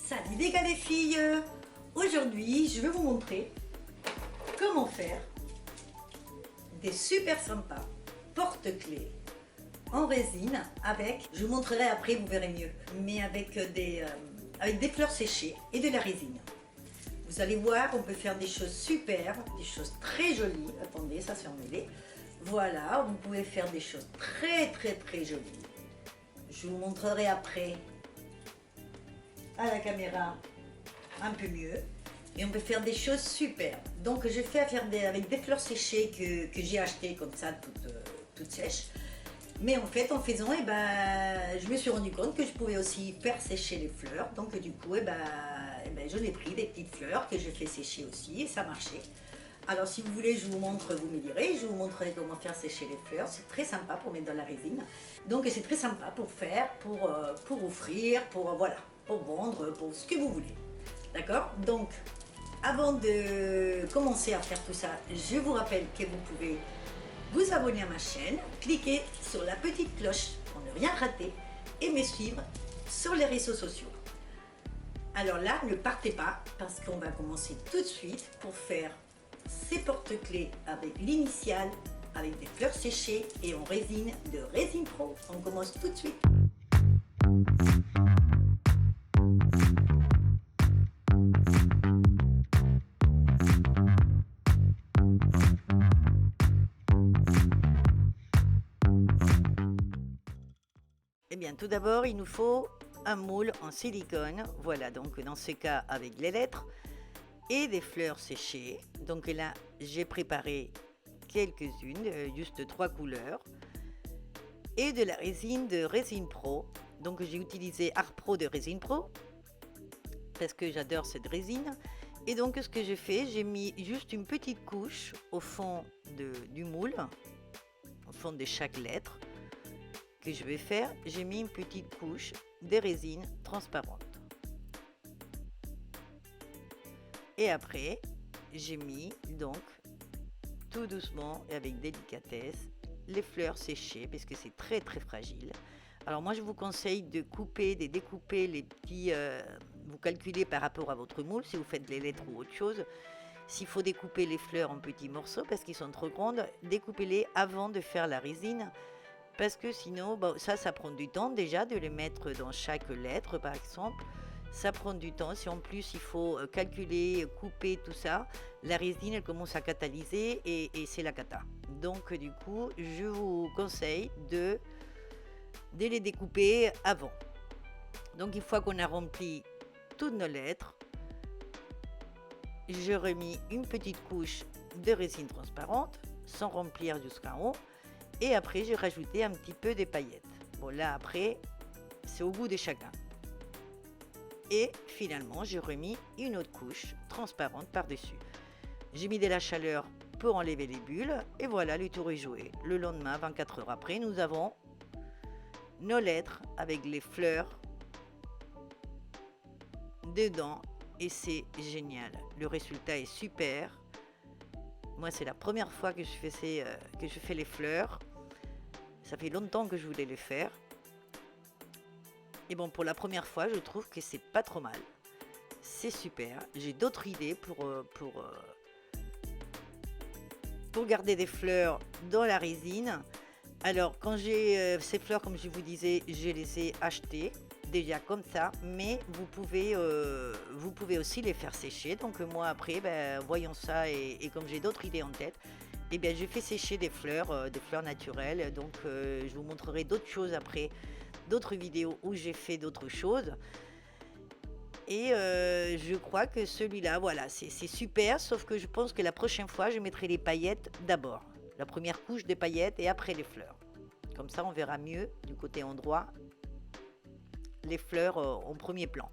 Salut les gars les filles. Aujourd'hui je vais vous montrer comment faire des super sympas porte-clés en résine avec, je vous montrerai après, vous verrez mieux, mais avec des fleurs séchées et de la résine. Vous allez voir, on peut faire des choses super, des choses très jolies. Attendez, ça s'est emmêlé. Voilà, vous pouvez faire des choses très jolies. Je vous montrerai après à la caméra un peu mieux. Et on peut faire des choses super. Donc je fais avec des fleurs séchées que j'ai achetées comme ça, toutes sèches. Mais en fait, en faisant, je me suis rendu compte que je pouvais aussi faire sécher les fleurs. Donc du coup, je l'ai pris des petites fleurs que je fais sécher aussi et ça marchait. Alors si vous voulez, je vous montre, vous me direz, je vous montrerai comment faire sécher les fleurs. C'est très sympa pour mettre dans la résine. Donc c'est très sympa pour faire, pour offrir, voilà, pour vendre, pour ce que vous voulez. D'accord? Donc, avant de commencer à faire tout ça, je vous rappelle que vous pouvez vous abonner à ma chaîne, cliquer sur la petite cloche pour ne rien rater et me suivre sur les réseaux sociaux. Alors là, ne partez pas parce qu'on va commencer tout de suite pour faire ces porte-clés avec l'initiale, avec des fleurs séchées et en résine de Résine Pro. On commence tout de suite. Eh bien, tout d'abord, il nous faut un moule en silicone. Voilà, donc dans ce cas, avec les lettres et des fleurs séchées. Donc là, j'ai préparé quelques-unes, juste 3 couleurs. Et de la résine de Résine Pro. Donc j'ai utilisé Art Pro de Résine Pro parce que j'adore cette résine. Et donc ce que j'ai fait, j'ai mis juste une petite couche au fond du moule, au fond de chaque lettre que je vais faire. J'ai mis une petite couche de résine transparente. Et après, j'ai mis donc tout doucement et avec délicatesse les fleurs séchées parce que c'est très fragile. Alors moi je vous conseille de découper les petits, vous calculez par rapport à votre moule si vous faites les lettres ou autre chose. S'il faut découper les fleurs en petits morceaux parce qu'ils sont trop grandes, découpez-les avant de faire la résine parce que sinon ça prend du temps déjà de les mettre dans chaque lettre par exemple. Ça prend du temps. Si en plus il faut calculer, couper tout ça, la résine elle commence à catalyser et c'est la cata. Donc du coup, je vous conseille de les découper avant. Donc une fois qu'on a rempli toutes nos lettres, je remis une petite couche de résine transparente sans remplir jusqu'en haut. Et après, j'ai rajouté un petit peu de paillettes. Bon là après, c'est au goût de chacun. Et finalement, j'ai remis une autre couche transparente par-dessus. J'ai mis de la chaleur pour enlever les bulles. Et voilà, le tour est joué. Le lendemain, 24 heures après, nous avons nos lettres avec les fleurs dedans. Et c'est génial. Le résultat est super. Moi, c'est la première fois que je fais les fleurs. Ça fait longtemps que je voulais les faire. Et bon, pour la première fois, je trouve que c'est pas trop mal. C'est super. J'ai d'autres idées pour garder des fleurs dans la résine. Alors, quand j'ai ces fleurs, comme je vous disais, je les ai achetées déjà comme ça. Mais vous pouvez aussi les faire sécher. Donc moi, après, voyons ça et comme j'ai d'autres idées en tête, je fais sécher des fleurs naturelles. Donc, je vous montrerai d'autres choses après. D'autres vidéos où j'ai fait d'autres choses et je crois que celui-là, voilà, c'est super, sauf que je pense que la prochaine fois, je mettrai les paillettes d'abord, la première couche de paillettes et après les fleurs. Comme ça, on verra mieux du côté endroit les fleurs en premier plan.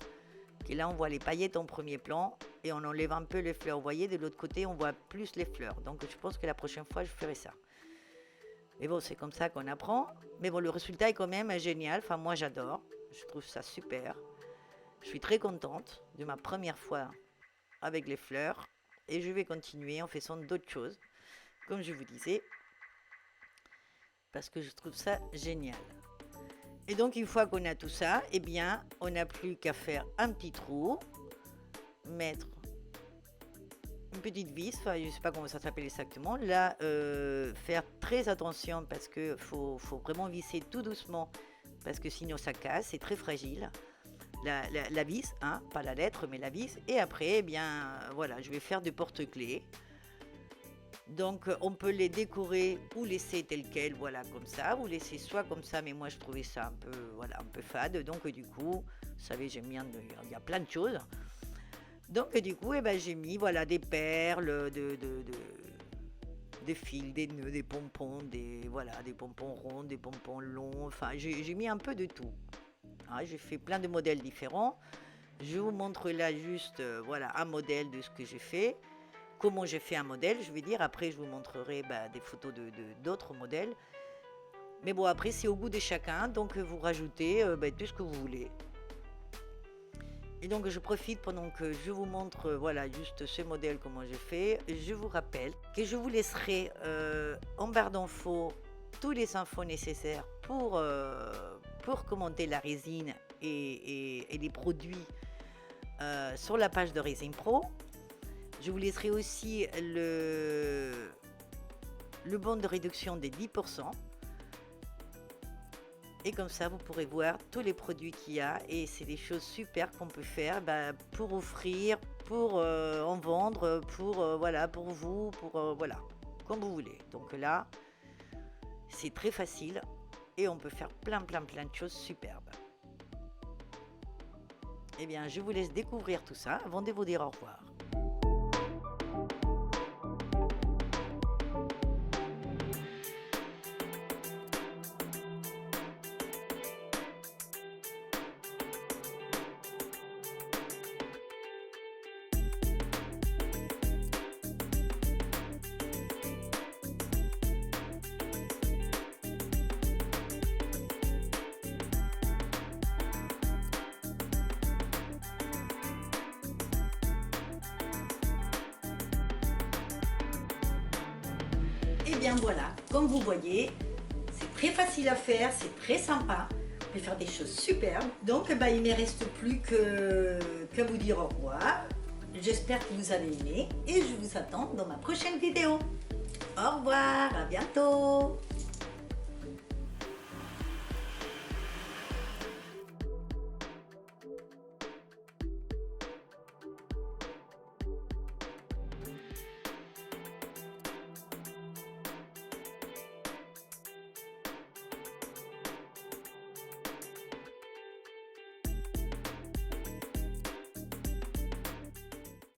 Et là, on voit les paillettes en premier plan et on enlève un peu les fleurs. Vous voyez, de l'autre côté, on voit plus les fleurs. Donc, je pense que la prochaine fois, je ferai ça. Mais bon, c'est comme ça qu'on apprend. Mais bon, le résultat est quand même génial. Enfin, moi, j'adore. Je trouve ça super. Je suis très contente de ma première fois avec les fleurs. Et je vais continuer en faisant d'autres choses, comme je vous disais. Parce que je trouve ça génial. Et donc une fois qu'on a tout ça, eh bien on n'a plus qu'à faire un petit trou, mettre une petite vis, enfin je sais pas comment ça s'appelle exactement, là faire très attention parce que faut vraiment visser tout doucement parce que sinon ça casse, c'est très fragile. La vis, hein, pas la lettre mais la vis, et après eh bien voilà, je vais faire des porte-clés. Donc on peut les décorer ou laisser tel quel, voilà, comme ça, ou laisser soit comme ça, mais moi je trouvais ça un peu, voilà, un peu fade, donc du coup, vous savez, j'aime bien, il y a plein de choses. Donc du coup, eh ben, j'ai mis, voilà, des perles, des fils, des nœuds, des pompons, voilà, des pompons ronds, des pompons longs, enfin j'ai mis un peu de tout. Ah, j'ai fait plein de modèles différents. Je vous montre là juste, voilà, un modèle de ce que j'ai fait. Comment j'ai fait un modèle, je vais dire. Après, je vous montrerai des photos d'autres modèles. Mais bon, après, c'est au goût de chacun. Donc, vous rajoutez tout ce que vous voulez. Et donc, je profite pendant que je vous montre, voilà, juste ce modèle, comment j'ai fait. Je vous rappelle que je vous laisserai en barre d'infos tous les infos nécessaires pour commenter la résine et les produits sur la page de Resin Pro. Je vous laisserai aussi le bon de réduction des 10%. Et comme ça, vous pourrez voir tous les produits qu'il y a. Et c'est des choses super qu'on peut faire pour offrir, pour en vendre, voilà, pour vous, voilà, comme vous voulez. Donc là, c'est très facile et on peut faire plein de choses superbes. Eh bien, je vous laisse découvrir tout ça avant de vous dire au revoir. Et bien voilà, comme vous voyez, c'est très facile à faire, c'est très sympa. On peut faire des choses superbes. Donc il ne me reste plus que vous dire au revoir. J'espère que vous avez aimé et je vous attends dans ma prochaine vidéo. Au revoir, à bientôt.